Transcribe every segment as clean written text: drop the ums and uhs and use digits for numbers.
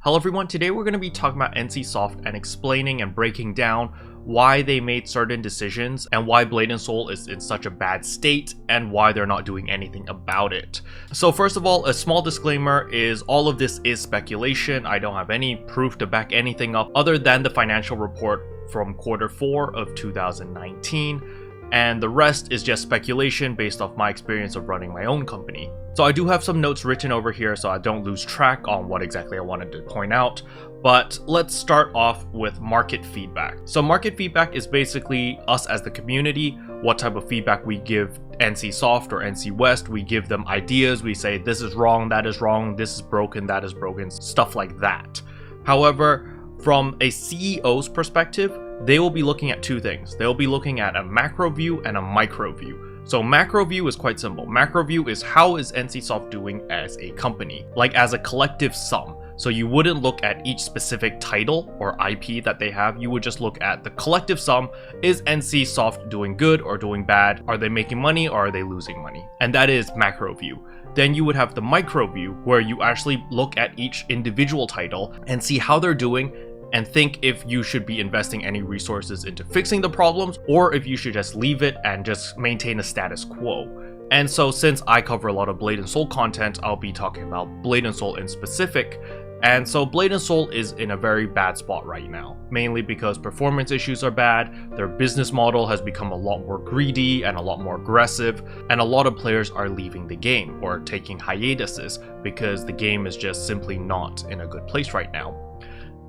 Hello everyone, today we're going to be talking about NCSoft and explaining and breaking down why they made certain decisions and why Blade & Soul is in such a bad state and why they're not doing anything about it. So first of all, a small disclaimer is all of this is speculation. I don't have any proof to back anything up other than the financial report from Q4 of 2019. And the rest is just speculation based off my experience of running my own company. So I do have some notes written over here so I don't lose track on what exactly I wanted to point out. But let's start off with market feedback. So market feedback is basically us as the community, what type of feedback we give NCSoft or NC West. We give them ideas, we say this is wrong, this is broken, that is broken, stuff like that. However, from a CEO's perspective, they will be looking at two things. They'll be looking at a macro view and a micro view. So macro view is quite simple. Macro view is how is NCSoft doing as a company, like as a collective sum. So you wouldn't look at each specific title or IP that they have, you would just look at the collective sum. Is NCSoft doing good or doing bad? Are they making money or are they losing money? And that is macro view. Then you would have the micro view where you actually look at each individual title and see how they're doing and think if you should be investing any resources into fixing the problems or if you should just leave it and just maintain a status quo. And so since I cover a lot of Blade & Soul content, I'll be talking about Blade & Soul in specific. And so Blade & Soul is in a very bad spot right now, mainly because performance issues are bad, their business model has become a lot more greedy and a lot more aggressive, and a lot of players are leaving the game or taking hiatuses because the game is just simply not in a good place right now.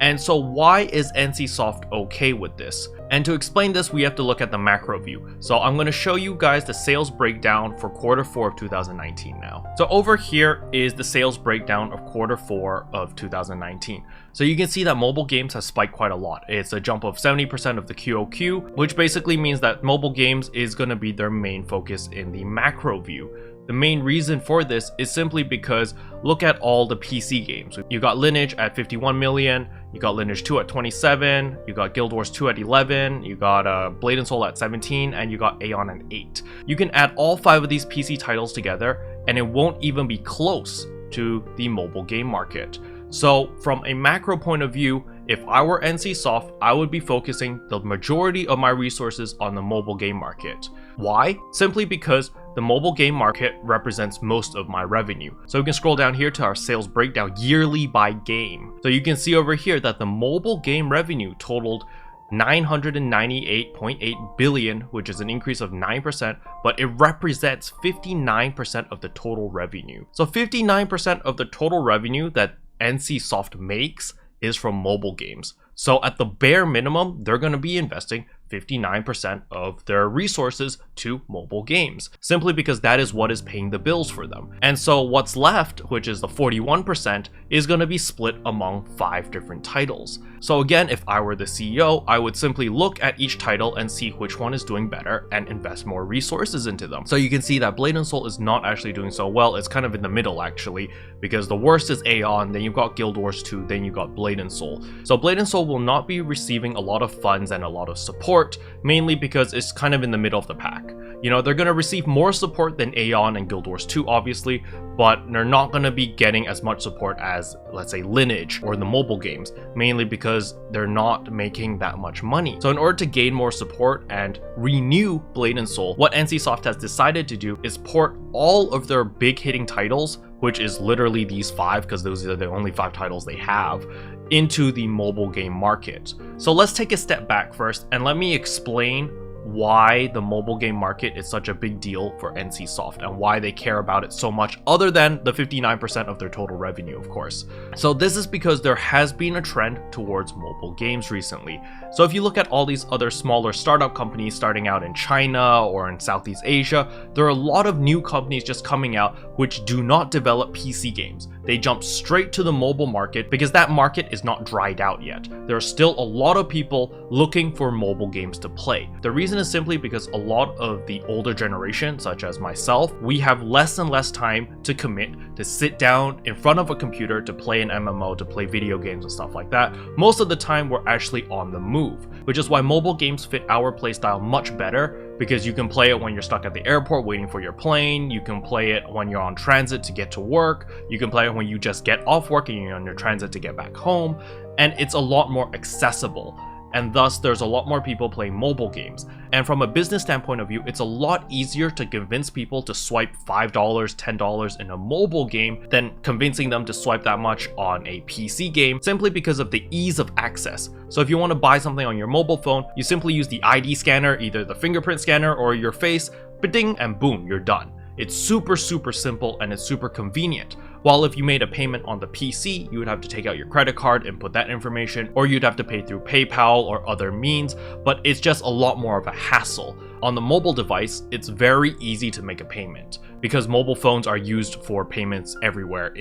And so why is NCSoft okay with this? And to explain this, we have to look at the macro view. So I'm going to show you guys the sales breakdown for Q4 of 2019 now. So over here is the sales breakdown of Q4 of 2019. So you can see that mobile games have spiked quite a lot. It's a jump of 70% of the QOQ, which basically means that mobile games is going to be their main focus in the macro view. The main reason for this is simply because look at all the PC games. You got Lineage at 51 million, you got Lineage 2 at 27, you got Guild Wars 2 at 11, you got Blade & Soul at 17, and you got Aeon at 8. You can add all 5 of these PC titles together and it won't even be close to the mobile game market. So from a macro point of view, if I were NCSoft, I would be focusing the majority of my resources on the mobile game market. Why? Simply because the mobile game market represents most of my revenue. So we can scroll down here to our sales breakdown yearly by game. So you can see over here that the mobile game revenue totaled 998.8 billion, which is an increase of 9%, but it represents 59% of the total revenue. So 59% of the total revenue that NCSoft makes is from mobile games. So at the bare minimum, they're going to be investing 59% of their resources to mobile games, simply because that is what is paying the bills for them. And so what's left, which is the 41%, is going to be split among 5 different titles. So again, if I were the CEO, I would simply look at each title and see which one is doing better and invest more resources into them. So you can see that Blade & Soul is not actually doing so well. It's kind of in the middle actually, because the worst is Aeon, then you've got Guild Wars 2, then you got Blade & Soul. So Blade & Soul will not be receiving a lot of funds and a lot of support, mainly because it's kind of in the middle of the pack. You know, they're going to receive more support than Aeon and Guild Wars 2 obviously, but they're not going to be getting as much support as, let's say, Lineage or the mobile games, mainly because they're not making that much money. So in order to gain more support and renew Blade & Soul, what NCSoft has decided to do is port all of their big hitting titles, which is literally these 5, because those are the only 5 titles they have, into the mobile game market. So let's take a step back first and let me explain why the mobile game market is such a big deal for NCSoft and why they care about it so much, other than the 59% of their total revenue, of course. So this is because there has been a trend towards mobile games recently. So if you look at all these other smaller startup companies starting out in China or in Southeast Asia, there are a lot of new companies just coming out which do not develop PC games. They jump straight to the mobile market because that market is not dried out yet. There are still a lot of people looking for mobile games to play. The reason is simply because a lot of the older generation, such as myself, we have less and less time to commit to sit down in front of a computer to play an MMO, to play video games and stuff like that. Most of the time we're actually on the move, which is why mobile games fit our playstyle much better because you can play it when you're stuck at the airport waiting for your plane, you can play it when you're on transit to get to work, you can play it when you just get off work and you're on your transit to get back home, and it's a lot more accessible. And thus there's a lot more people playing mobile games. And from a business standpoint of view, it's a lot easier to convince people to swipe $5, $10 in a mobile game than convincing them to swipe that much on a PC game, simply because of the ease of access. So if you want to buy something on your mobile phone, you simply use the ID scanner, either the fingerprint scanner or your face, ba-ding, and boom, you're done. It's super simple and it's super convenient. While if you made a payment on the PC, you would have to take out your credit card and put that information, or you'd have to pay through PayPal or other means, but it's just a lot more of a hassle. On the mobile device, it's very easy to make a payment because mobile phones are used for payments everywhere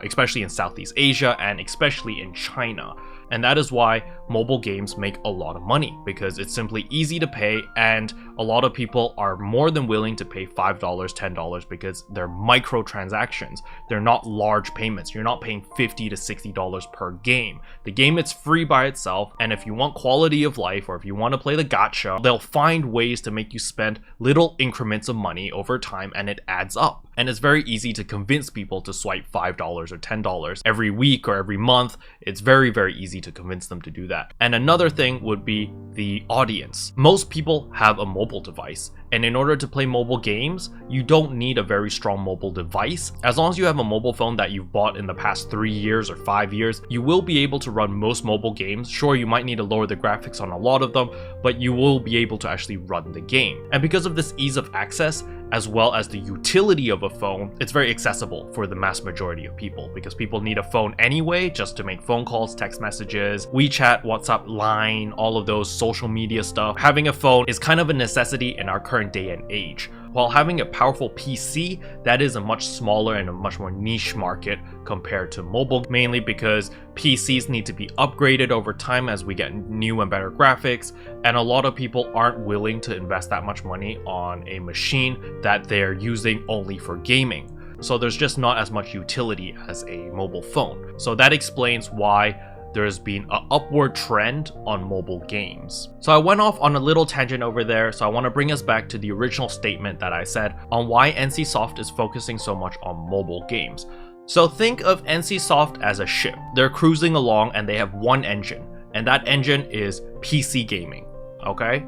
especially in Southeast Asia and especially in China. And that is why mobile games make a lot of money, because it's simply easy to pay, and a lot of people are more than willing to pay $5, $10 because they're microtransactions. They're not large payments. You're not paying $50 to $60 per game. The game is free by itself, and if you want quality of life or if you want to play the gacha, they'll find ways to make you spend little increments of money over time, and it adds up. And it's very easy to convince people to swipe $5 or $10 every week or every month. It's very easy to convince them to do that. And another thing would be the audience. Most people have a mobile device, and in order to play mobile games, you don't need a very strong mobile device. As long as you have a mobile phone that you've bought in the past 3 years or 5 years, you will be able to run most mobile games. Sure, you might need to lower the graphics on a lot of them, but you will be able to actually run the game. And because of this ease of access, as well as the utility of a phone, it's very accessible for the mass majority of people, because people need a phone anyway just to make phone calls, text messages, WeChat, WhatsApp, Line, all of those social media stuff. Having a phone is kind of a necessity in our current day and age. While having a powerful PC, that is a much smaller and a much more niche market compared to mobile, mainly because PCs need to be upgraded over time as we get new and better graphics, and a lot of people aren't willing to invest that much money on a machine that they're using only for gaming. So there's just not as much utility as a mobile phone. So that explains why there's been an upward trend on mobile games. So I went off on a little tangent over there, so I want to bring us back to the original statement that I said on why NCSoft is focusing so much on mobile games. So think of NCSoft as a ship. They're cruising along and they have one engine, and that engine is PC gaming, okay?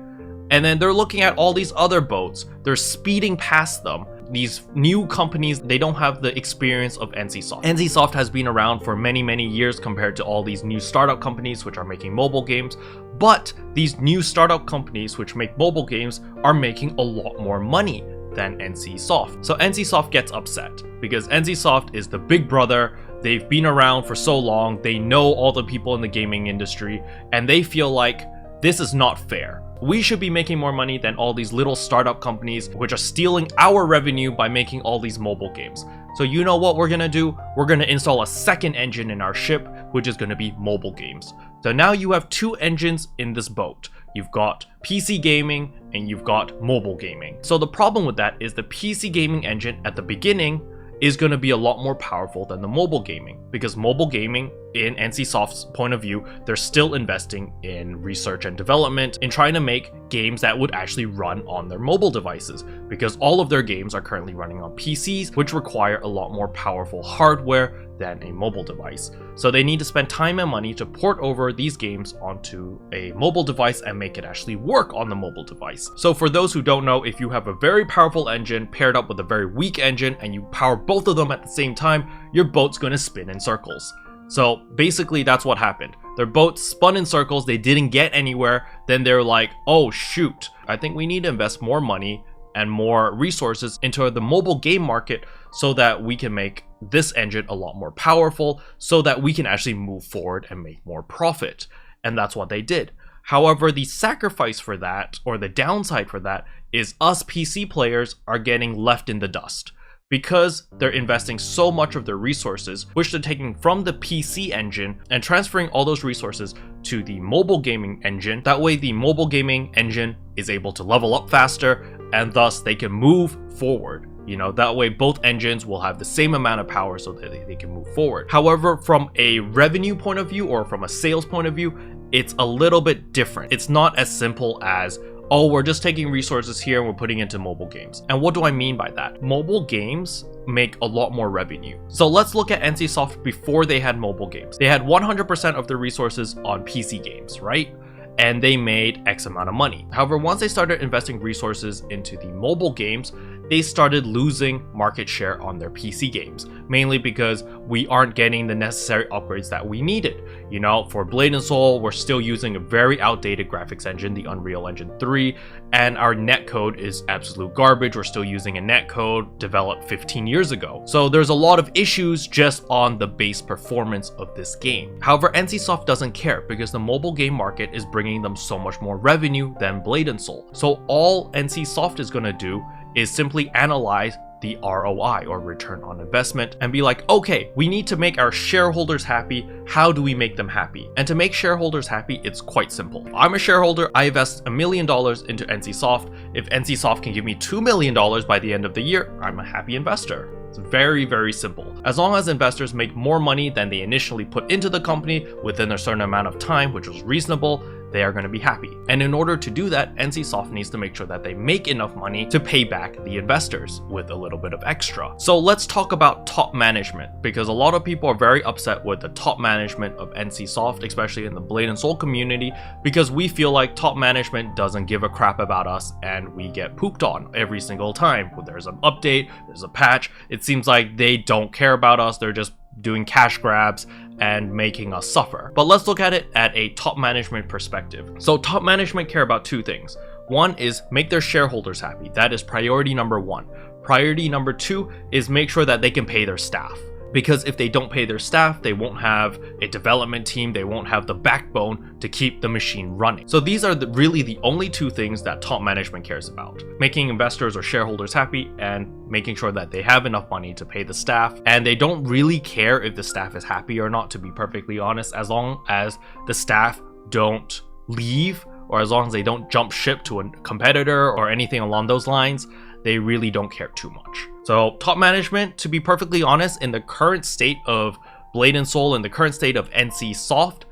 And then they're looking at all these other boats, they're speeding past them. These new companies, they don't have the experience of NCSoft. NCSoft has been around for many years compared to all these new startup companies which are making mobile games, but these new startup companies which make mobile games are making a lot more money than NCSoft. So NCSoft gets upset because NCSoft is the big brother. They've been around for so long, they know all the people in the gaming industry, and they feel like this is not fair. We should be making more money than all these little startup companies which are stealing our revenue by making all these mobile games. So you know what we're gonna do? We're gonna install a second engine in our ship, which is gonna be mobile games. So now you have two engines in this boat. You've got PC gaming and you've got mobile gaming. So the problem with that is the PC gaming engine at the beginning is going to be a lot more powerful than the mobile gaming, because mobile gaming, in NCSoft's point of view, they're still investing in research and development in trying to make games that would actually run on their mobile devices, because all of their games are currently running on PCs, which require a lot more powerful hardware than a mobile device. So they need to spend time and money to port over these games onto a mobile device and make it actually work on the mobile device. So for those who don't know, if you have a very powerful engine paired up with a very weak engine and you power both of them at the same time, your boat's going to spin in circles. So basically that's what happened. Their boat spun in circles, they didn't get anywhere, then they're like, oh shoot, I think we need to invest more money and more resources into the mobile game market so that we can make this engine a lot more powerful, so that we can actually move forward and make more profit. And that's what they did. However, the sacrifice for that, or the downside for that, is us PC players are getting left in the dust. Because they're investing so much of their resources, which they're taking from the PC engine and transferring all those resources to the mobile gaming engine. That way the mobile gaming engine is able to level up faster, and thus they can move forward. You know, that way both engines will have the same amount of power so that they can move forward. However, from a revenue point of view or from a sales point of view, it's a little bit different. It's not as simple as, oh, we're just taking resources here and we're putting into mobile games. And what do I mean by that? Mobile games make a lot more revenue. So let's look at NCSoft before they had mobile games. They had 100% of their resources on PC games, right? And they made X amount of money. However, once they started investing resources into the mobile games, they started losing market share on their PC games, mainly because we aren't getting the necessary upgrades that we needed. You know, for Blade & Soul, we're still using a very outdated graphics engine, the Unreal Engine 3, and our netcode is absolute garbage. We're still using a netcode developed 15 years ago. So there's a lot of issues just on the base performance of this game. However, NCSoft doesn't care because the mobile game market is bringing them so much more revenue than Blade & Soul. So all NCSoft is going to do is simply analyze the ROI, or return on investment, and be like, okay, we need to make our shareholders happy. How do we make them happy? And to make shareholders happy, it's quite simple. I'm a shareholder. I invest $1 million into NCSoft. If NCSoft can give me $2 million by the end of the year, I'm a happy investor. It's very, very simple. As long as investors make more money than they initially put into the company within a certain amount of time, which was reasonable, they are going to be happy. And in order to do that, NCSoft needs to make sure that they make enough money to pay back the investors with a little bit of extra. So let's talk about top management, because a lot of people are very upset with the top management of NCSoft, especially in the Blade & Soul community, because we feel like top management doesn't give a crap about us and we get pooped on every single time. When there's an update, there's a patch, it seems like they don't care about us. They're just doing cash grabs and making us suffer. But let's look at it at a top management perspective. So top management care about two things. One is make their shareholders happy. That is priority number one. Priority number two is make sure that they can pay their staff. Because if they don't pay their staff, they won't have a development team, they won't have the backbone to keep the machine running. So these are really the only two things that top management cares about. Making investors or shareholders happy and making sure that they have enough money to pay the staff. And they don't really care if the staff is happy or not, to be perfectly honest, as long as the staff don't leave, or as long as they don't jump ship to a competitor or anything along those lines. They really don't care too much. So top management, to be perfectly honest, in the current state of Blade & Soul, in the current state of NCSoft,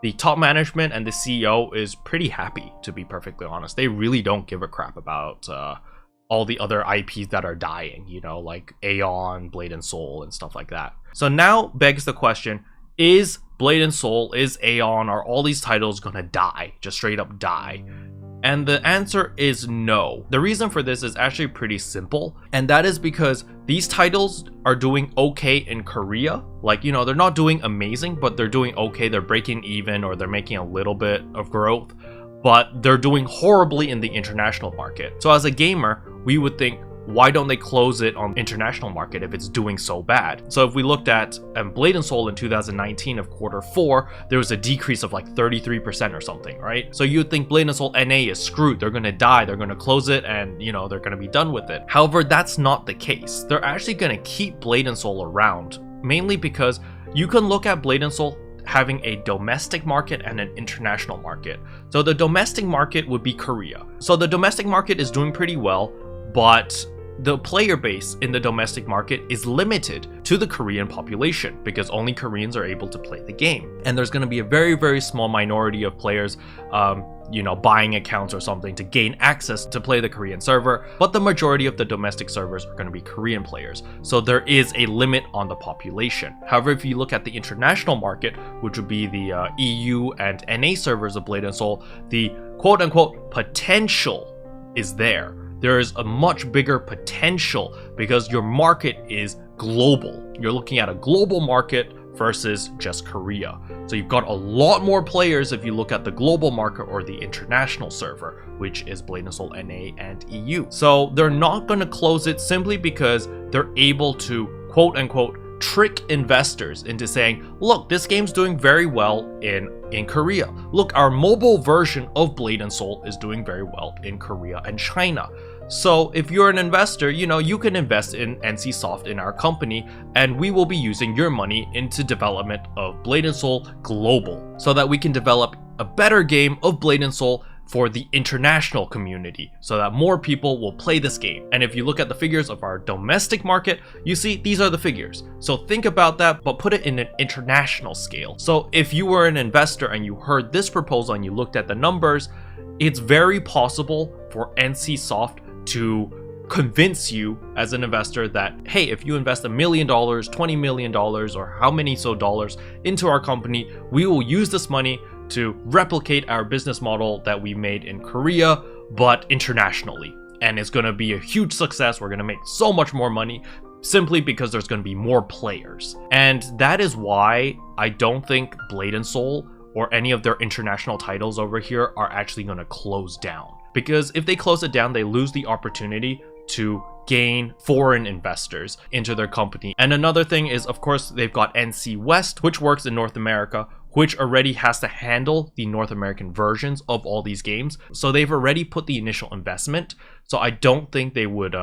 the top management and the CEO is pretty happy, to be perfectly honest. They really don't give a crap about all the other IPs that are dying, you know, like Aeon, Blade & Soul, and stuff like that. So now begs the question, is Blade & Soul, is Aeon, are all these titles gonna die, just straight up die? And the answer is no. The reason for this is actually pretty simple, and that is because these titles are doing okay in Korea. Like, you know, they're not doing amazing, but they're doing okay. They're breaking even, or they're making a little bit of growth, but they're doing horribly in the international market. So as a gamer, we would think, why don't they close it on the international market if it's doing so bad? So if we looked at Blade & Soul in 2019 of Q4, there was a decrease of like 33% or something, right? So you'd think Blade & Soul NA is screwed. They're going to die. They're going to close it and, you know, they're going to be done with it. However, that's not the case. They're actually going to keep Blade & Soul around, mainly because you can look at Blade & Soul having a domestic market and an international market. So the domestic market would be Korea. So the domestic market is doing pretty well, but the player base in the domestic market is limited to the Korean population because only Koreans are able to play the game. And there's going to be a very, very small minority of players, you know, buying accounts or something to gain access to play the Korean server. But the majority of the domestic servers are going to be Korean players. So there is a limit on the population. However, if you look at the international market, which would be the EU and NA servers of Blade & Soul, the quote unquote potential is there. There is a much bigger potential because your market is global. You're looking at a global market versus just Korea. So you've got a lot more players if you look at the global market or the international server, which is Blade & Soul NA and EU. So they're not going to close it simply because they're able to quote unquote trick investors into saying, look, this game's doing very well in Korea. Look, our mobile version of Blade & Soul is doing very well in Korea and China. So if you're an investor, you know, you can invest in NCSoft in our company, and we will be using your money into development of Blade & Soul global so that we can develop a better game of Blade & Soul for the international community so that more people will play this game. And if you look at the figures of our domestic market, you see these are the figures. So think about that, but put it in an international scale. So if you were an investor and you heard this proposal and you looked at the numbers, it's very possible for NCSoft to convince you as an investor that, hey, if you invest $1 million, $20 million, or how many dollars into our company, we will use this money to replicate our business model that we made in Korea, but internationally. And it's going to be a huge success. We're going to make so much more money simply because there's going to be more players. And that is why I don't think Blade & Soul or any of their international titles over here are actually going to close down. Because if they close it down, they lose the opportunity to gain foreign investors into their company. And another thing is, of course, they've got NC West, which works in North America, which already has to handle the North American versions of all these games. So they've already put the initial investment. So I don't think they would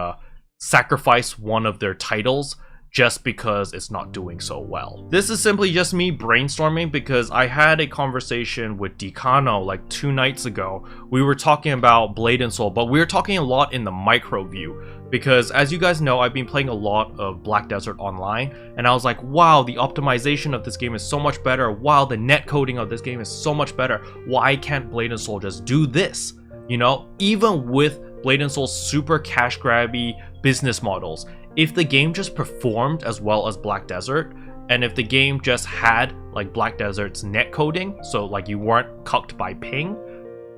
sacrifice one of their titles just because it's not doing so well. This is simply just me brainstorming because I had a conversation with Decano like 2 nights ago. We were talking about Blade & Soul, but we were talking a lot in the micro view because, as you guys know, I've been playing a lot of Black Desert Online, and I was like, wow, the optimization of this game is so much better. Wow, the net coding of this game is so much better. Why can't Blade & Soul just do this? You know, even with Blade & Soul's super cash grabby business models, if the game just performed as well as Black Desert, and if the game just had like Black Desert's net coding, so like you weren't cucked by ping,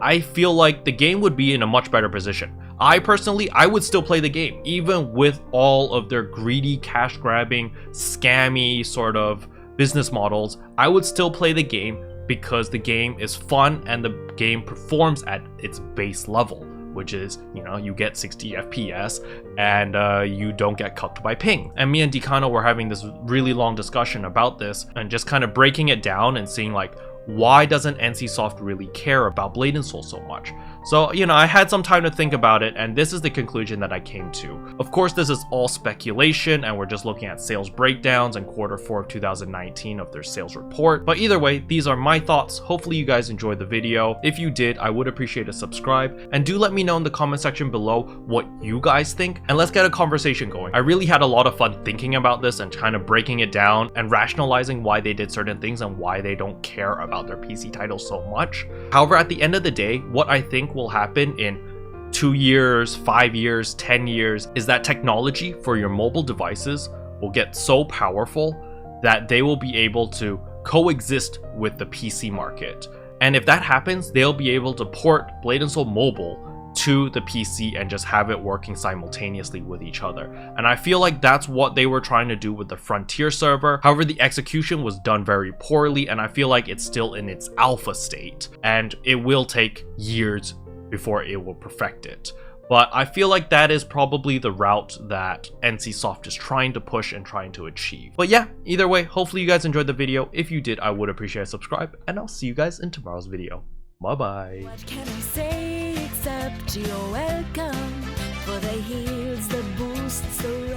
I feel like the game would be in a much better position. I personally, I would still play the game, even with all of their greedy, cash grabbing, scammy sort of business models. I would still play the game because the game is fun and the game performs at its base level, which is, you know, you get 60 FPS and you don't get cucked by ping. And me and Decano were having this really long discussion about this and just kind of breaking it down and seeing like, why doesn't NCSoft really care about Blade & Soul so much? So, you know, I had some time to think about it, and this is the conclusion that I came to. Of course, this is all speculation, and we're just looking at sales breakdowns and Q4 of 2019 of their sales report. But either way, these are my thoughts. Hopefully you guys enjoyed the video. If you did, I would appreciate a subscribe, and do let me know in the comment section below what you guys think, and let's get a conversation going. I really had a lot of fun thinking about this and kind of breaking it down and rationalizing why they did certain things and why they don't care about their PC titles so much. However, at the end of the day, what I think will happen in 2 years, 5 years, 10 years is that technology for your mobile devices will get so powerful that they will be able to coexist with the PC market. And if that happens, they'll be able to port Blade & Soul Mobile to the PC and just have it working simultaneously with each other. And I feel like that's what they were trying to do with the Frontier server. However, the execution was done very poorly, and I feel like it's still in its alpha state, and it will take years before it will perfect it. But I feel like that is probably the route that NCSoft is trying to push and trying to achieve. But yeah, either way, hopefully you guys enjoyed the video. If you did, I would appreciate a subscribe, and I'll see you guys in tomorrow's video. Bye bye. What can I say except you're welcome for the heals, the boosts, the